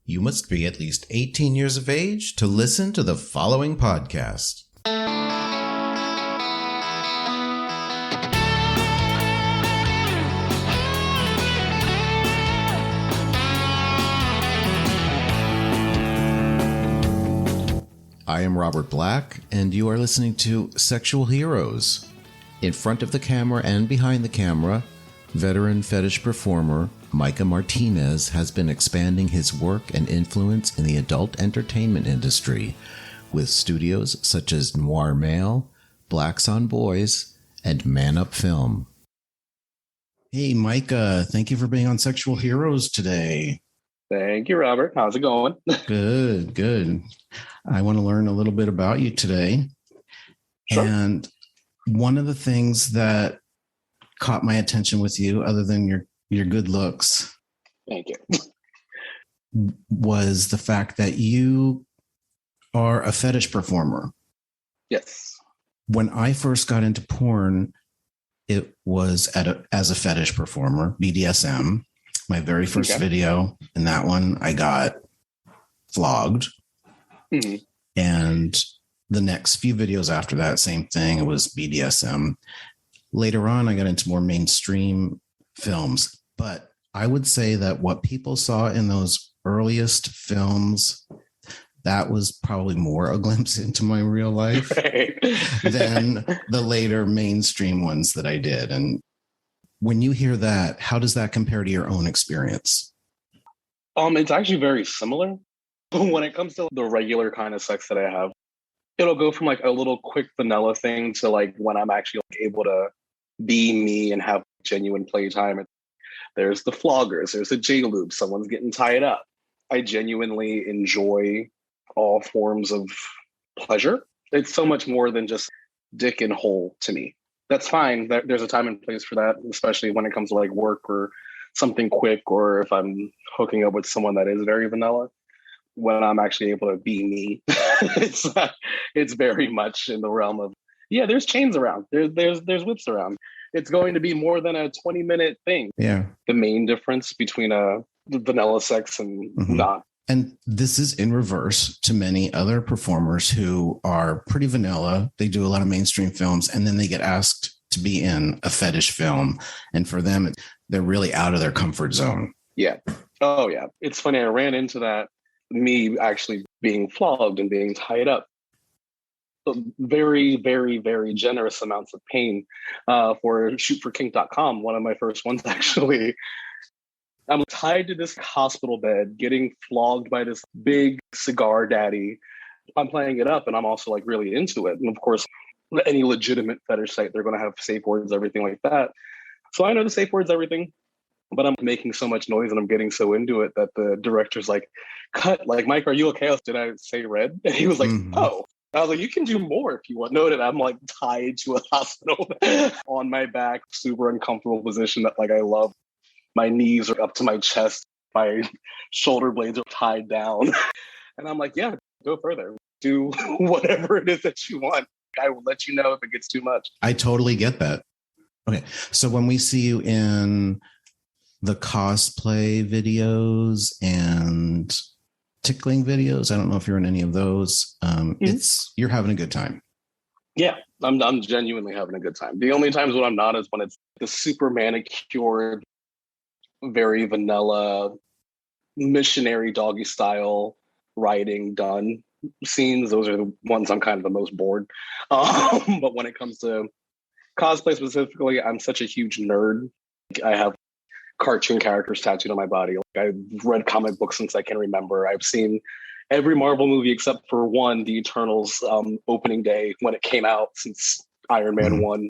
You must be at least 18 years of age to listen to the following podcast. I am Robert Black, and you are listening to Sexual Heroes. In front of the camera and behind the camera, veteran fetish performer Micah Martinez has been expanding his work and influence in the adult entertainment industry with studios such as Noir Male, BlacksOnBoys, and ManUpFilms. Hey, Micah, thank you for being on Sexual Heroes today. Thank you, Robert. How's it going? Good. I want to learn a little bit about you today. Sure. And one of the things that caught my attention with you, other than your good looks, thank you, was the fact that you are a fetish performer. Yes. When I first got into porn, it was as a fetish performer, BDSM. My very first video, in that one, I got flogged. Mm-hmm. And the next few videos after that, same thing. It was BDSM. Later on, I got into more mainstream films. But I would say that what people saw in those earliest films, that was probably more a glimpse into my real life than the later mainstream ones that I did. And when you hear that, how does that compare to your own experience? It's actually very similar. When it comes to the regular kind of sex that I have, it'll go from like a little quick vanilla thing to like when I'm actually like able to be me and have genuine playtime. There's the floggers, there's the J-lube, someone's getting tied up. I genuinely enjoy all forms of pleasure. It's so much more than just dick and hole to me. That's fine. There's a time and place for that, especially when it comes to like work or something quick, or if I'm hooking up with someone that is very vanilla. When I'm actually able to be me, it's very much in the realm of, there's chains around, there's whips around. It's going to be more than a 20-minute thing. Yeah. The main difference between vanilla sex and not. And this is in reverse to many other performers who are pretty vanilla. They do a lot of mainstream films, and then they get asked to be in a fetish film. And for them, they're really out of their comfort zone. Yeah. Oh, yeah. It's funny. I ran into that, me actually being flogged and being tied up. Very, very, very generous amounts of pain for shootforkink.com. One of my first ones, actually. I'm tied to this hospital bed, getting flogged by this big cigar daddy. I'm playing it up, and I'm also like really into it. And of course, any legitimate fetish site, they're going to have safe words, everything like that. So I know the safe words, everything, but I'm making so much noise and I'm getting so into it that the director's like, cut, like, Mike, are you okay? Did I say red? And he was like, oh. I was like, you can do more if you want. Noted, I'm like tied to a hospital on my back, super uncomfortable position that like I love. My knees are up to my chest. My shoulder blades are tied down. And I'm like, yeah, go further. Do whatever it is that you want. I will let you know if it gets too much. I totally get that. Okay. So when we see you in the cosplay videos and tickling videos, I don't know if you're in any of those, you're having a good time. Yeah, I'm genuinely having a good time. The only times when I'm not is when it's the super manicured, very vanilla, missionary doggy style writing done scenes. Those are the ones I'm kind of the most bored. But when it comes to cosplay specifically, I'm such a huge nerd. I have cartoon characters tattooed on my body. Like, I've read comic books since I can remember. I've seen every Marvel movie except for one, the Eternals opening day when it came out, since Iron Man 1.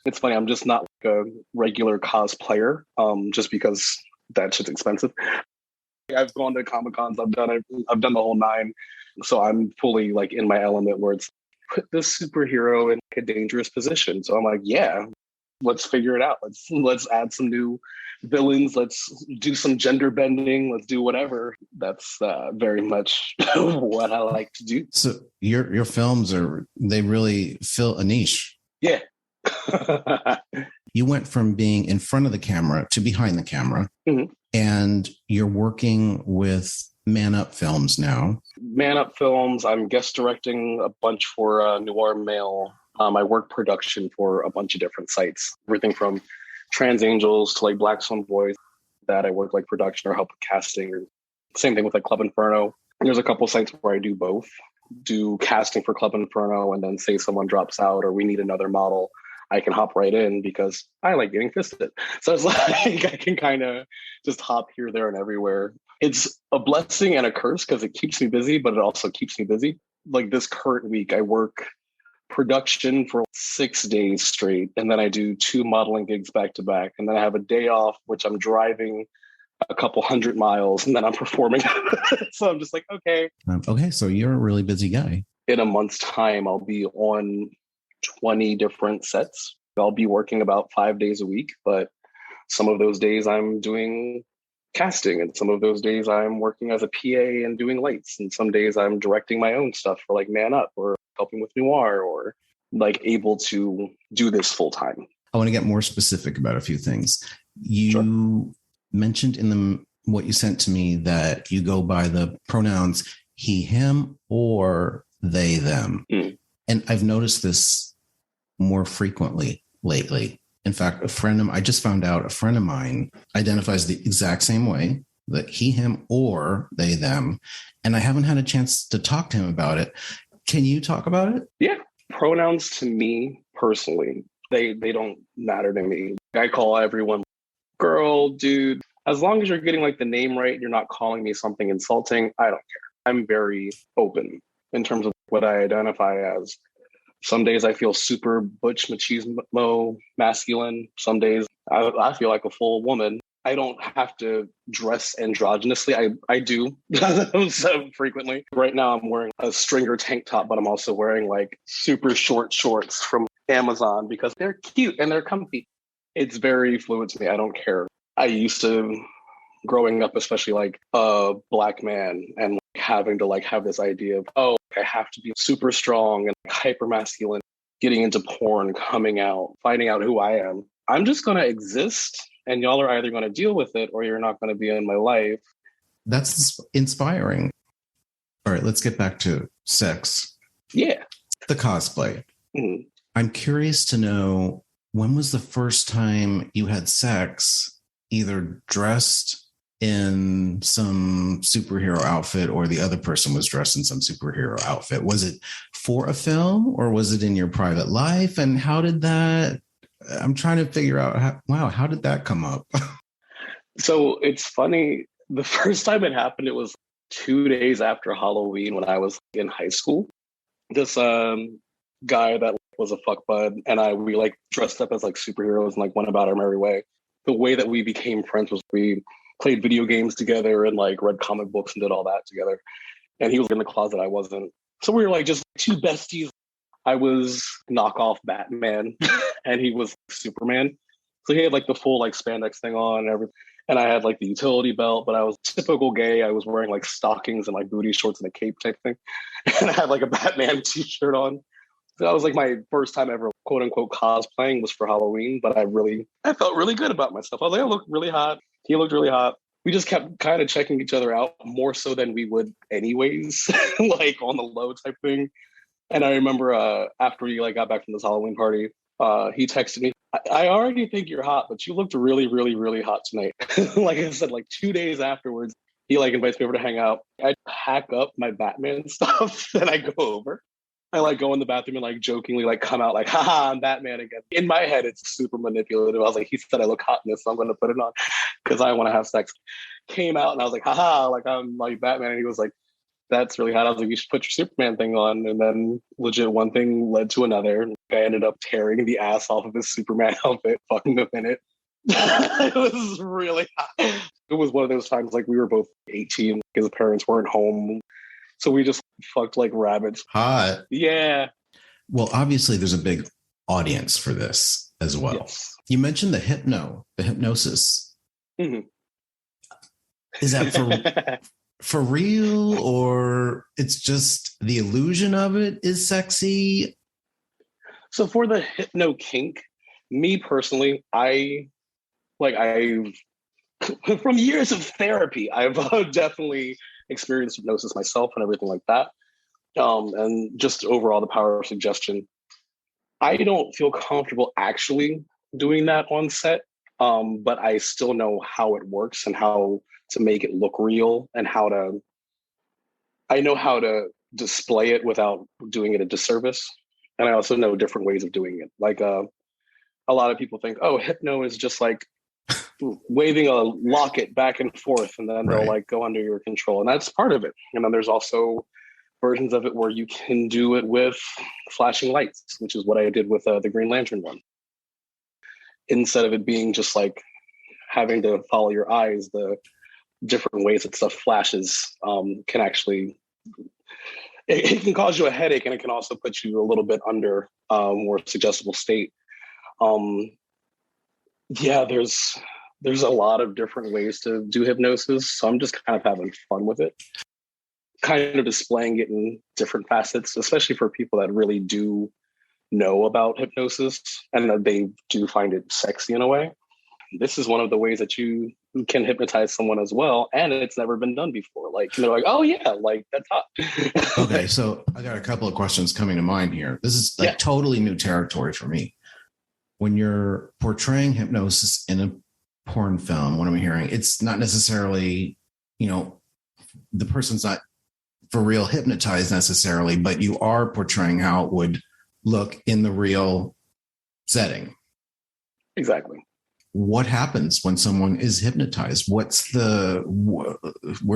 It's funny, I'm just not like a regular cosplayer, just because that shit's expensive. I've gone to Comic-Cons, I've done the whole nine. So I'm fully like in my element where it's put this superhero in a dangerous position. So I'm like, yeah, let's figure it out. Let's add some new villains. Let's do some gender bending. Let's do whatever. That's very much what I like to do. So your films they really fill a niche. Yeah. You went from being in front of the camera to behind the camera, mm-hmm. and you're working with ManUpFilms now. ManUpFilms, I'm guest directing a bunch for Noir Male. I work production for a bunch of different sites, everything from Trans Angels to like BlacksOnBoys. That I work like production or help with casting, or same thing with like Club Inferno. And there's a couple sites where I do both, do casting for Club Inferno, and then say someone drops out or we need another model, I can hop right in because I like getting fisted. So it's like I can kind of just hop here, there, and everywhere. It's a blessing and a curse because it keeps me busy, but it also keeps me busy. Like this current week, I work production for 6 days straight, and then I do 2 modeling gigs back to back, and then I have a day off, which I'm driving a couple 100 miles, and then I'm performing. So I'm just like, okay. Okay, so you're a really busy guy. In a month's time, I'll be on 20 different sets. I'll be working about 5 days a week, but some of those days I'm doing casting, and some of those days I'm working as a PA and doing lights, and some days I'm directing my own stuff for like Man Up or helping with Noir, or like able to do this full time. I want to get more specific about a few things. You mentioned in what you sent to me that you go by the pronouns he, him, or they, them. And I've noticed this more frequently lately. In fact, I just found out a friend of mine identifies the exact same way, that he, him, or they, them. And I haven't had a chance to talk to him about it. Can you talk about it? Yeah. Pronouns to me personally, they don't matter to me. I call everyone girl, dude. As long as you're getting like the name right, you're not calling me something insulting, I don't care. I'm very open in terms of what I identify as. Some days I feel super butch machismo masculine. Some days I feel like a full woman. I don't have to dress androgynously. I do so frequently. Right now I'm wearing a stringer tank top, but I'm also wearing like super short shorts from Amazon because they're cute and they're comfy. It's very fluid to me. I don't care. I used to, growing up, especially like a Black man, and having to like have this idea of, oh, I have to be super strong and hyper masculine, getting into porn, coming out, finding out who I am. I'm just going to exist, and y'all are either going to deal with it or you're not going to be in my life. That's inspiring. All right, let's get back to sex. Yeah. The cosplay. Mm-hmm. I'm curious to know, when was the first time you had sex, either dressed in some superhero outfit or the other person was dressed in some superhero outfit? Was it for a film or was it in your private life? And how did that, I'm trying to figure out, how did that come up? So it's funny. The first time it happened, it was 2 days after Halloween when I was in high school. This guy that was a fuck bud and we like dressed up as like superheroes and like went about our merry way. The way that we became friends was we played video games together and like read comic books and did all that together. And he was in the closet, I wasn't. So we were like just two besties. I was knockoff Batman and he was Superman. So he had like the full like spandex thing on and everything. And I had like the utility belt, but I was typical gay. I was wearing like stockings and like booty shorts and a cape type thing. And I had like a Batman t-shirt on. So that was like my first time ever quote unquote cosplaying was for Halloween, but I felt really good about myself. I was like, I look really hot. He looked really hot. We just kept kind of checking each other out more so than we would anyways, like on the low type thing. And I remember after we like got back from this Halloween party, he texted me, I already think you're hot, but you looked really, really, really hot tonight. Like I said, like 2 days afterwards, he like invites me over to hang out. I pack up my Batman stuff and I go over. I like go in the bathroom and like jokingly like come out like, haha, I'm Batman again. In my head, it's super manipulative. I was like, he said I look hot in this, so I'm going to put it on because I want to have sex. Came out and I was like, haha, like I'm like Batman. And he was like, that's really hot. I was like, you should put your Superman thing on. And then legit one thing led to another. I ended up tearing the ass off of his Superman outfit, fucking up in it. It was really hot. It was one of those times like we were both 18. His parents weren't home. So we just fucked like rabbits. Hot. Yeah. Well, obviously there's a big audience for this as well. Yes. You mentioned the hypnosis. Mm-hmm. Is that for real, or it's just the illusion of it is sexy? So for the hypno kink, me personally, I've from years of therapy, I've definitely experienced hypnosis myself and everything like that. And just overall the power of suggestion. I don't feel comfortable actually doing that on set, but I still know how it works and how to make it look real and I know how to display it without doing it a disservice. And I also know different ways of doing it. Like a lot of people think, oh, hypno is just like waving a locket back and forth and then they'll like go under your control. And that's part of it. And then there's also versions of it where you can do it with flashing lights, which is what I did with the Green Lantern one. Instead of it being just like having to follow your eyes, the different ways that stuff flashes can actually, it can cause you a headache, and it can also put you a little bit under a more suggestible state. Yeah, there's a lot of different ways to do hypnosis. So I'm just kind of having fun with it. Kind of displaying it in different facets, especially for people that really do know about hypnosis and that they do find it sexy in a way. This is one of the ways that you can hypnotize someone as well, and it's never been done before. Like, they're like, oh yeah, like that's hot. Okay, so I got a couple of questions coming to mind here. This is like totally new territory for me. When you're portraying hypnosis in a porn film, what I'm hearing, it's not necessarily, the person's not for real hypnotized necessarily, but you are portraying how it would look in the real setting. Exactly. What happens when someone is hypnotized? Where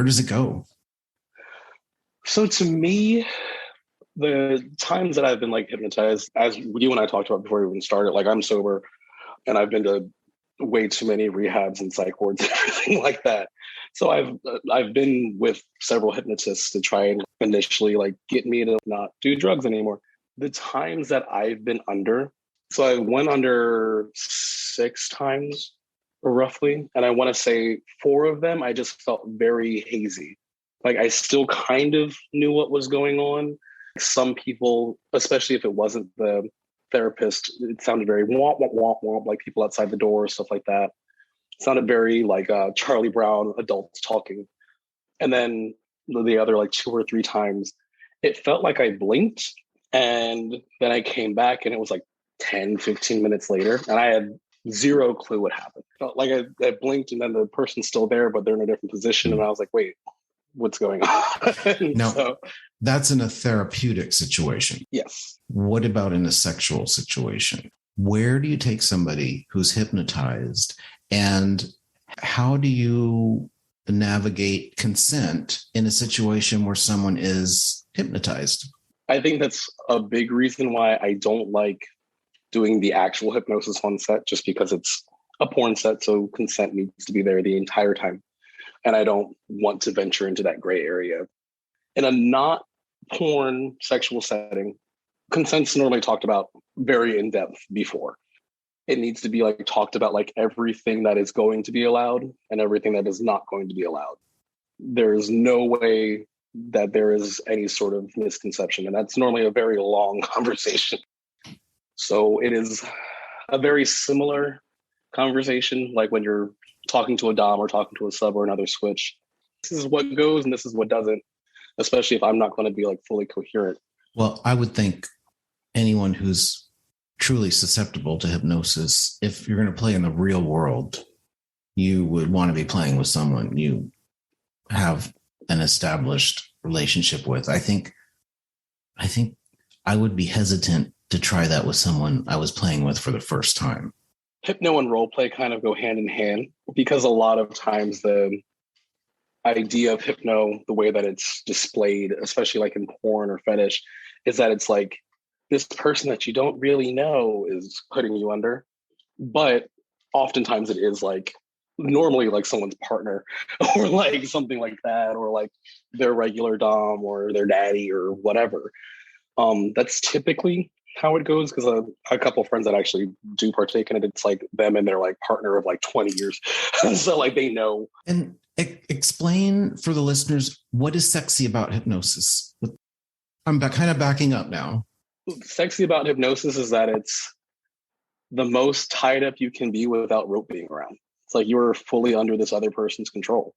does it go? So to me, the times that I've been like hypnotized, as you and I talked about before we even started, like I'm sober and I've been to way too many rehabs and psych wards and everything like that. So I've been with several hypnotists to try and initially like get me to not do drugs anymore. The times that I've been under, so I went under 6 times roughly, and I want to say 4 of them I just felt very hazy. Like I still kind of knew what was going on. Some people, especially if it wasn't the therapist, it sounded very womp, womp, womp, womp, like people outside the door, stuff like that. It sounded very like Charlie Brown adults talking. And then the other like 2 or 3 times, it felt like I blinked and then I came back and it was like 10, 15 minutes later and I had zero clue what happened. Felt like I blinked and then the person's still there, but they're in a different position. And I was like, wait, what's going on? Now, that's in a therapeutic situation. Yes. What about in a sexual situation? Where do you take somebody who's hypnotized and how do you navigate consent in a situation where someone is hypnotized? I think that's a big reason why I don't like doing the actual hypnosis on set, just because it's a porn set, so consent needs to be there the entire time. And I don't want to venture into that gray area. In a not porn sexual setting, consent's normally talked about very in depth before. It needs to be like talked about like everything that is going to be allowed and everything that is not going to be allowed. There is no way that there is any sort of misconception. And that's normally a very long conversation. So it is a very similar conversation, like when you're talking to a dom or talking to a sub or another switch. This is what goes and this is what doesn't, especially if I'm not going to be like fully coherent. Well, I would think anyone who's truly susceptible to hypnosis, if you're going to play in the real world, you would want to be playing with someone you have an established relationship with. I think I would be hesitant to try that with someone I was playing with for the first time. Hypno and role play kind of go hand in hand because a lot of times the idea of hypno, the way that it's displayed, especially like in porn or fetish, is that it's like this person that you don't really know is putting you under. But oftentimes it is like normally like someone's partner or like something like that, or like their regular dom or their daddy or whatever. That's typically how it goes, because a couple of friends that actually do partake in it, it's like them and their like partner of like 20 years. So like they know. And explain for the listeners, what is sexy about hypnosis? I'm kind of backing up now. Sexy about hypnosis is that it's the most tied up you can be without rope being around. It's like you're fully under this other person's control.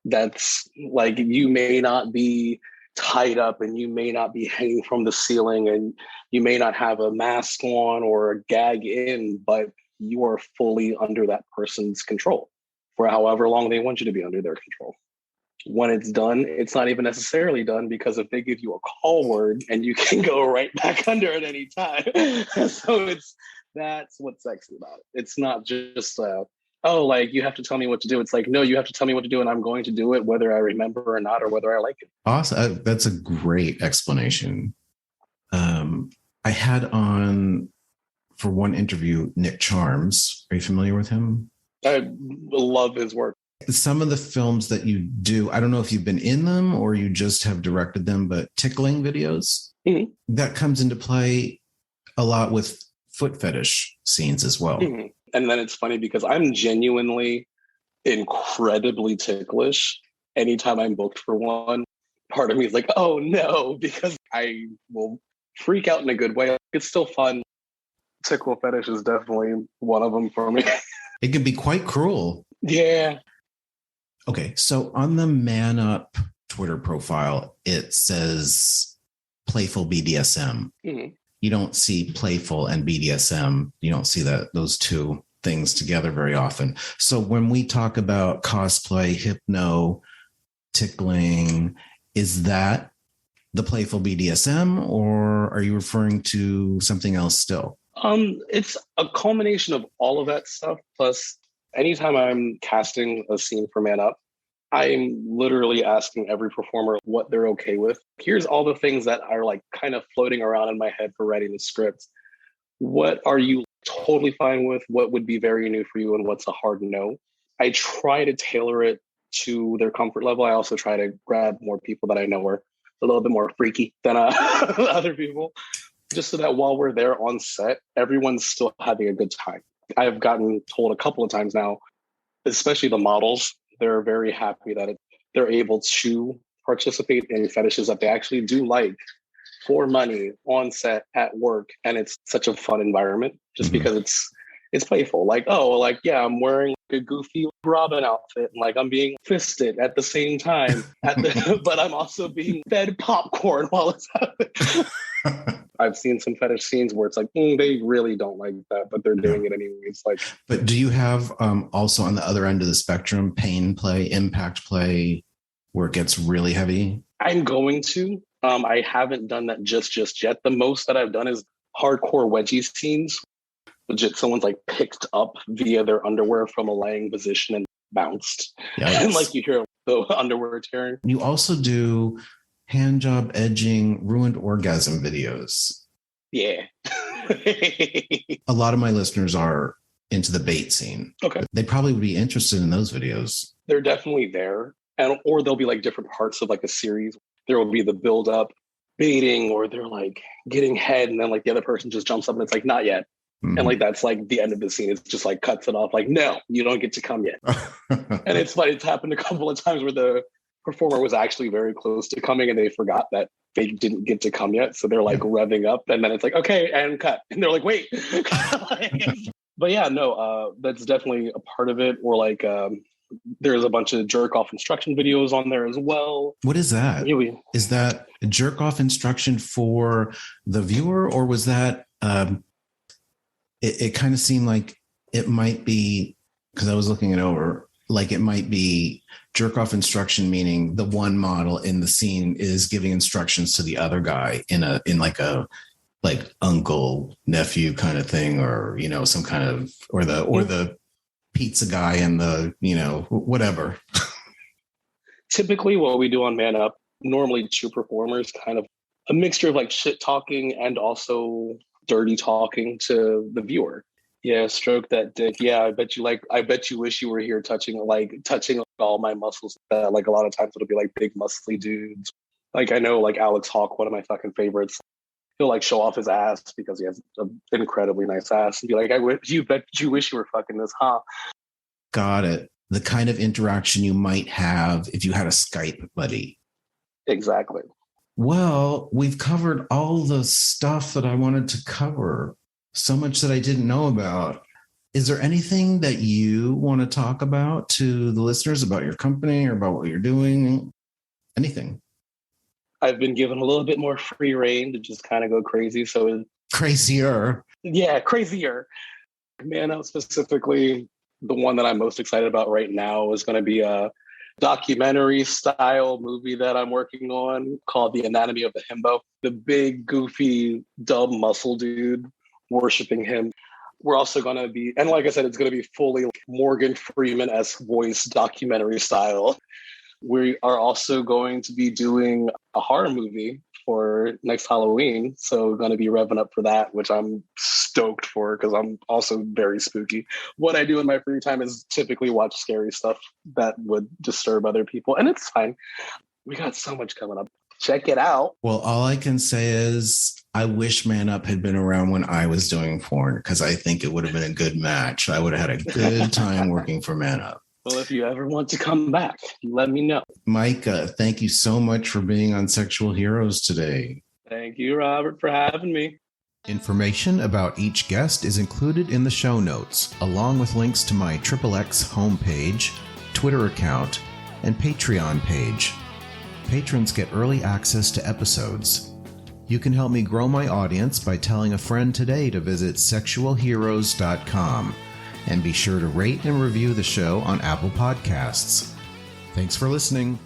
That's like, you may not be tied up and you may not be hanging from the ceiling and you may not have a mask on or a gag in, but you are fully under that person's control for however long they want you to be under their control. When it's done, it's not even necessarily done, because if they give you a call word and you can go right back under at any time. So that's what's sexy about it. It's not just oh, like, you have to tell me what to do. It's like, no, you have to tell me what to do and I'm going to do it whether I remember or not, or whether I like it. Awesome. That's a great explanation. I had on for one interview Nick Charms. Are you familiar with him? I love his work. Some of the films that you do, I don't know if you've been in them or you just have directed them, but tickling videos, that comes into play a lot with foot fetish scenes as well. Mm-hmm. And then it's funny because I'm genuinely incredibly ticklish. Anytime I'm booked for one, part of me is like, oh no, because I will freak out in a good way. It's still fun. Tickle fetish is definitely one of them for me. It can be quite cruel. Yeah. Okay, so on the Man Up Twitter profile, it says playful BDSM. Mm-hmm. You don't see playful and BDSM. You don't see those two things together very often. So when we talk about cosplay, hypno, tickling, is that the playful BDSM, or are you referring to something else still? It's a culmination of all of that stuff. Plus, anytime I'm casting a scene for Man Up, I'm literally asking every performer what they're okay with. Here's all the things that are like kind of floating around in my head for writing the script. What are you totally fine with? What would be very new for you? And what's a hard no? I try to tailor it to their comfort level. I also try to grab more people that I know are a little bit more freaky than other people, just so that while we're there on set, everyone's still having a good time. I've gotten told a couple of times now, especially the models, they're very happy that they're able to participate in fetishes that they actually do like for money on set at work. And it's such a fun environment just because it's playful. Like, oh, like, yeah, I'm wearing a goofy Robin outfit and like I'm being fisted at the same time, but I'm also being fed popcorn while it's happening. I've seen some fetish scenes where it's like, they really don't like that, but they're doing it anyways. Like, but do you have also on the other end of the spectrum, pain play, impact play, where it gets really heavy? I'm going to. I haven't done that just yet. The most that I've done is hardcore wedgie scenes. Legit, someone's like picked up via their underwear from a laying position and bounced. Yikes. And like you hear the underwear tearing. You also do hand job edging, ruined orgasm videos. Yeah. A lot of my listeners are into the bait scene. Okay. They probably would be interested in those videos. They're definitely there. Or they'll be like different parts of like a series. There will be the build up, baiting, or they're like getting head, and then like the other person just jumps up and it's like, not yet. Mm-hmm. And like that's like the end of the scene. It's just like cuts it off. Like, no, you don't get to come yet. And it's like, it's happened a couple of times where the performer was actually very close to coming and they forgot that they didn't get to come yet. So they're like revving up, and then it's like, okay, and cut. And they're like, wait. But yeah, no, that's definitely a part of it. Or like, there's a bunch of jerk off instruction videos on there as well. What is that? Is that a jerk off instruction for the viewer, or was that, it kind of seemed like it might be, because I was looking it over, like it might be jerk off instruction, meaning the one model in the scene is giving instructions to the other guy in like a uncle nephew kind of thing, or some kind of or the pizza guy and the whatever. Typically what we do on Man Up, normally two performers, kind of a mixture of like shit talking and also dirty talking to the viewer. Yeah, stroke that dick. Yeah, I bet you wish you were here touching all my muscles. Like a lot of times it'll be like big muscly dudes. Like I know like Alex Hawk, one of my fucking favorites, he'll like show off his ass because he has an incredibly nice ass and be like, bet you wish you were fucking this, huh? Got it. The kind of interaction you might have if you had a Skype buddy. Exactly. Well, we've covered all the stuff that I wanted to cover. So much that I didn't know about. Is there anything that you want to talk about to the listeners about your company or about what you're doing? Anything? I've been given a little bit more free reign to just kind of go crazy. So Crazier. Yeah, crazier. ManUp specifically, the one that I'm most excited about right now is going to be a documentary style movie that I'm working on called The Anatomy of the Himbo. The big, goofy, dumb muscle dude worshiping him. We're also going to be, and like I said, it's going to be fully Morgan Freeman-esque voice documentary style. We are also going to be doing a horror movie for next Halloween. So we're going to be revving up for that, which I'm stoked for because I'm also very spooky. What I do in my free time is typically watch scary stuff that would disturb other people. And it's fine. We got so much coming up. Check it out. Well, all I can say is I wish ManUp had been around when I was doing porn because I think it would have been a good match. I would have had a good time working for ManUp. Well, if you ever want to come back, let me know. Micah, thank you so much for being on Sexual Heroes today. Thank you, Robert, for having me. Information about each guest is included in the show notes, along with links to my XXX homepage, Twitter account, and Patreon page. Patrons get early access to episodes. You can help me grow my audience by telling a friend today to visit sexualheroes.com and be sure to rate and review the show on Apple Podcasts. Thanks for listening.